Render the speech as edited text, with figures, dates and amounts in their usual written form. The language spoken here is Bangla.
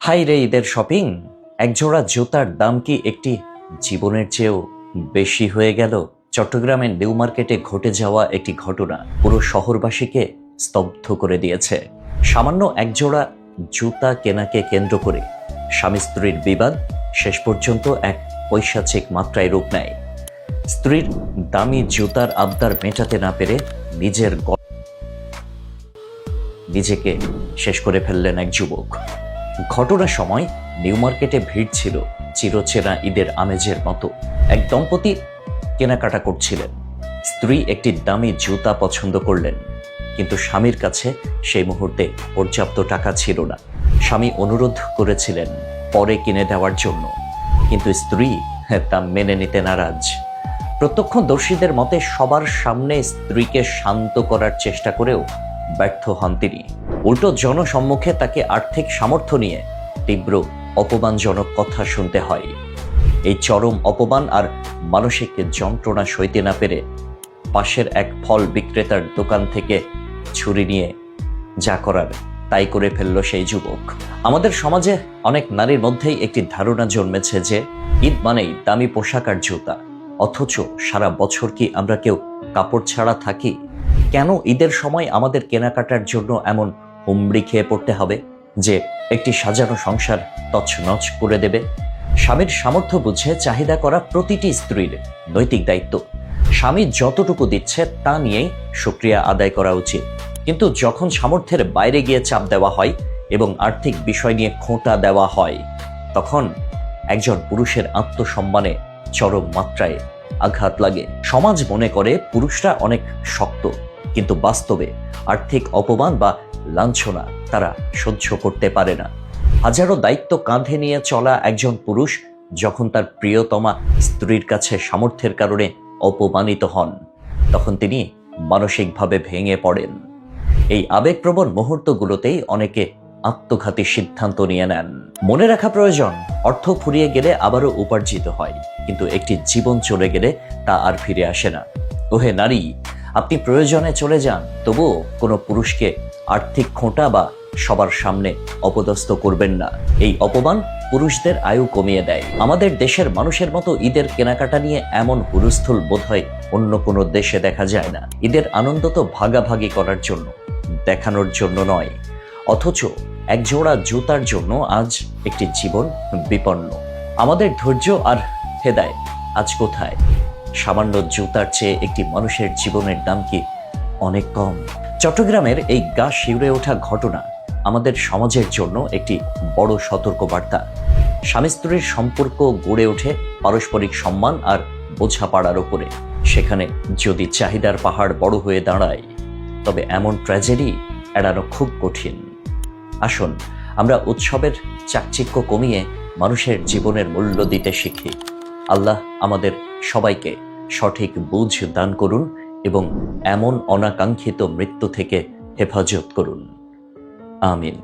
হাই রে ঈদের শপিং, একজোড়া জুতার দাম কি একটি জীবনের চেয়েও বেশি হয়ে গেল? চট্টগ্রামের নিউ মার্কেটে ঘটে যাওয়া একটি ঘটনা পুরো শহরবাসীকে স্তব্ধ করে দিয়েছে। সামান্য একজোড়া জুতা কেনাকে কেন্দ্র করে স্বামী স্ত্রীর বিবাদ শেষ পর্যন্ত এক পৈশাচিক মাত্রায় রূপ নেয়। স্ত্রীর দামি জুতার আবদার মেটাতে না পেরে নিজেকে শেষ করে ফেললেন এক যুবক। ঘটনার সময় নিউ মার্কেটে ভিড় ছিল চিরচেনা ঈদের আমেজের মতো। এক দম্পতি কেনাকাটা করছিলেন। স্ত্রী একটি দামি জুতা পছন্দ করলেন, কিন্তু স্বামীর কাছে সেই মুহূর্তে পর্যাপ্ত টাকা ছিল না। স্বামী অনুরোধ করেছিলেন পরে কিনে দেওয়ার জন্য, কিন্তু স্ত্রী তা মেনে নিতে নারাজ। প্রত্যক্ষদর্শীদের মতে সবার সামনে স্ত্রীকে শান্ত করার চেষ্টা করেও ব্যর্থ হন তিনি। উল্টো জনসম্মুখে তাকে আর্থিক সামর্থ্য নিয়ে তীব্র অপমানজনক কথা শুনতে হয়। এই চরম অপমান আর মানসিক যন্ত্রণা সইতে না পেরে পাশের এক ফল বিক্রেতার দোকান থেকে ছুরি নিয়ে যা করার তাই করে ফেলল সেই যুবক। আমাদের সমাজে অনেক নারীর মধ্যেই একটি ধারণা জন্মেছে যে ঈদ মানেই দামি পোশাক আর জুতা, অথচ সারা বছর কি আমরা কেউ কাপড় ছাড়া থাকি? কেন ঈদের সময় আমাদের কেনাকাটার জন্য এমন হুমড়ি খেয়ে পড়তে হবে যে একটি সাজানো সংসার তছনছ করে দেবে? স্বামীর সামর্থ্য বুঝে চাহিদা করা প্রতিটি স্ত্রীর নৈতিক দায়িত্ব। স্বামী যতটুকু দিচ্ছে তা নিয়েই শুকরিয়া আদায় করা উচিত। কিন্তু যখন সামর্থ্যের বাইরে গিয়ে চাপ দেওয়া হয় এবং আর্থিক বিষয় নিয়ে খোঁটা দেওয়া হয়, তখন একজন পুরুষের আত্মসম্মানে চরম মাত্রায় আঘাত লাগে। সমাজ মনে করে পুরুষরা অনেক শক্ত, কিন্তু বাস্তবে আর্থিক অপমান বা লাঞ্ছনা তারা সহ্য করতে পারে না। হাজারো দায়িত্ব কাঁধে নিয়ে চলা একজন পুরুষ যখন তার প্রিয়তমা স্ত্রীর কাছে সামর্থ্যের কারণে অপমানিত হন, তখন তিনি মানসিকভাবে ভেঙে পড়েন। এই আবেগপ্রবণ মুহূর্তগুলোতেই অনেকে আত্মঘাতী সিদ্ধান্ত নিয়ে নেন। মনে রাখা প্রয়োজন, অর্থ ফুরিয়ে গেলে আবারও উপার্জিত হয়, কিন্তু একটি জীবন চলে গেলে তা আর ফিরে আসে না। ওহে নারী, আপনি প্রয়োজনে চলে যান, তবুও কোনো পুরুষকে আর্থিক খোঁটা বা সবার সামনে অপদস্থ করবেন না। এই অপমান পুরুষদের আয়ু কমিয়ে দেয়। আমাদের দেশের মানুষের মতো ঈদের কেনাকাটা নিয়ে এমন হুলস্থুল বোধহয় অন্য কোনো দেশে দেখা যায় না। ঈদের আনন্দ তো ভাগাভাগি করার জন্য, দেখানোর জন্য নয়। অথচ একজোড়া জুতার জন্য আজ একটি জীবন বিপন্ন। আমাদের ধৈর্য আর হেদায়েত আজ কোথায়? সামান্য জুতার চেয়ে একটি মানুষের জীবনের দাম কি অনেক কম? চট্টগ্রামের এই গা শিউরে ওঠা ঘটনা আমাদের সমাজের জন্য একটি বড় সতর্কবার্তা। স্বামী স্ত্রীর সম্পর্ক গড়ে ওঠে পারস্পরিক সম্মান আর বোঝাপড়ার উপরে। সেখানে যদি চাহিদার পাহাড় বড় হয়ে দাঁড়ায়, তবে এমন ট্র্যাজেডি এড়ানো খুব কঠিন। আসুন আমরা উৎসবের চাকচিক্য কমিয়ে মানুষের জীবনের মূল্য দিতে শিখি। আল্লাহ আমাদের সবাইকে সঠিক বুঝ দান করুন এবং এমন অনাকাঙ্ক্ষিত মৃত্যু থেকে হেফাজত করুন। আমিন।